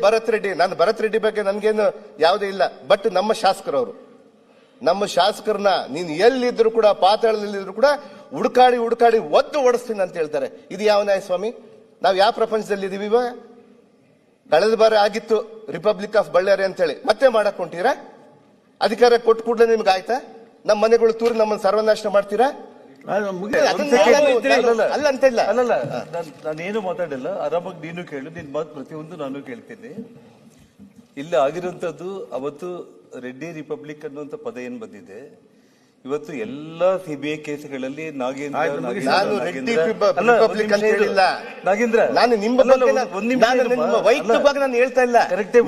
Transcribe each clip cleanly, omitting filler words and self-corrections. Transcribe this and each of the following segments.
ಭರತ್ ರೆಡ್ಡಿ, ನಾನು ಭರತ್ ರೆಡ್ಡಿ ಬಗ್ಗೆ ನನ್ಗೇನು ಯಾವುದೇ ಇಲ್ಲ. ಬಟ್ ನಮ್ಮ ಶಾಸಕರನ್ನ ನೀನ್ ಎಲ್ಲಿದ್ರು ಕೂಡ, ಪಾತಾಳದಲ್ಲಿದ್ರು ಕೂಡ ಹುಡುಕಾಡಿ ಒದ್ದು ಓಡಿಸ್ತೀನಿ ಅಂತ ಹೇಳ್ತಾರೆ. ಇದು ಯಾವ ನ್ಯಾಯ ಸ್ವಾಮಿ? ನಾವ್ ಯಾವ ಪ್ರಪಂಚದಲ್ಲಿ ಇದೀವಿ ಇವಾಗ? ಕಳೆದ ಬಾರಿ ಆಗಿತ್ತು ರಿಪಬ್ಲಿಕ್ ಆಫ್ ಬಳ್ಳಾರಿ ಅಂತ ಹೇಳಿ, ಮತ್ತೆ ಮಾಡಕ್ ಹೊಂಟೀರಾ? ಅಧಿಕಾರ ಕೊಟ್ಟು ಕೂಡಲೇ ನಿಮ್ಗೆ ಆಯ್ತಾ? ನಮ್ಮ ಮನೆಗಳು ತೂರಿ ನಮ್ಮನ್ನು ಸರ್ವನಾಶ ಮಾಡ್ತೀರಾ? ಅಲ್ಲ ಅಂತಿಲ್ಲ, ನಾನೇನು ಮಾತಾಡಿಲ್ಲ. ಆರಾಮಾಗಿ ನೀನು ಕೇಳು, ನಿನ್ ಮಾತು ಪ್ರತಿಯೊಂದು ನಾನು ಕೇಳ್ತೀನಿ. ಇಲ್ಲಿ ಆಗಿರುವಂತದ್ದು ಅವತ್ತು ರೆಡ್ಡಿ ರಿಪಬ್ಲಿಕ್ ಅನ್ನುವಂತ ಪದ ಏನ್ ಬಂದಿದೆ, ಇವತ್ತು ಎಲ್ಲಾ ಸಿಬಿಐ ಕೇಸ್ಗಳಲ್ಲಿ ನಾಗೇಂದ್ರ ನಾನು ನಿಮ್ಮ ವೈಯಕ್ತಿಕವಾಗಿ ನಾನು ಹೇಳ್ತಾ ಇಲ್ಲ.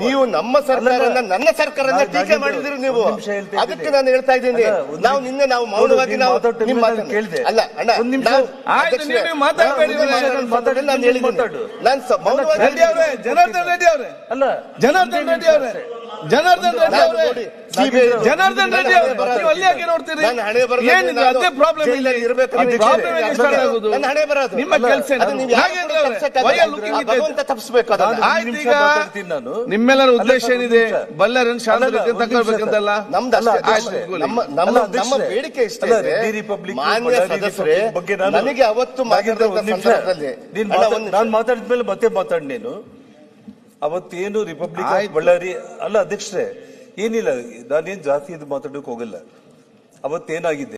ನೀವು ನಮ್ಮ ಸರ್ಕಾರನ, ನನ್ನ ಸರ್ಕಾರನ ಟೀಕೆ ಮಾಡಿದಿರಿ ನೀವು, ಅದಕ್ಕೆ ನಾನು ಹೇಳ್ತಾ ಇದ್ದೀನಿ. ನಾವು ನಿನ್ನೆ ನಾವು ಮೌನವಾಗಿ ನಾವು ಕೇಳಿದೆ. ಅಲ್ಲ ಅಣ್ಣ, ನಾನು ಮೌನವಾಗಿ ಜನಾರ್ದನ್ ರೆಡ್ಡಿ ಅವರೇ, ಅಲ್ಲ ಜನಾರ್ದನ್ ರೆಡ್ಡಿ ಅವರೇ, ಜನಾರ್ದನ್ ರೆಡ್ಡಿ ಅವರೇ, ಜನಾರ್ದನ್ ರೆಡ್ಡಿ ಅವರೇ, ನೀವು ಅಲ್ಲಿ ಯಾಕೆ ನೋಡ್ತೀರಿ? ಏನಿದೆ ಅದೇ ಪ್ರಾಬ್ಲಮ್ ಇಲ್ಲ, ನಿಮ್ಮ ಕೆಲಸ ನಿಮ್ಮೆಲ್ಲರ ಉದ್ದೇಶ ಏನಿದೆ? ಬಳ್ಳಾರಿಯನ್ನು ಶಾಂತ ತಗೊಳ್ಬೇಕಂತಲ್ಲ ನಮ್ಮ ಬೇಡಿಕೆ ಇಷ್ಟ. ಮಾನ್ಯ ಸದಸ್ಯರೇ, ನನಗೆ ಅವತ್ತು ನಾನು ಮಾತಾಡಿದ್ಮೇಲೆ ಮತ್ತೆ ಮಾತಾಡಿ. ನೀನು ಅವತ್ತೇನು ರಿಪಬ್ಲಿಕ್ ಆಫ್ ಬಳ್ಳಾರಿ ಅಲ್ಲ ಅಧ್ಯಕ್ಷರೇ, ಏನಿಲ್ಲ, ನಾನೇನ್ ಜಾಸ್ತಿ ಇದು ಮಾತಾಡೋಕೆ ಹೋಗಲ್ಲ. ಅವತ್ತೇನಾಗಿದೆ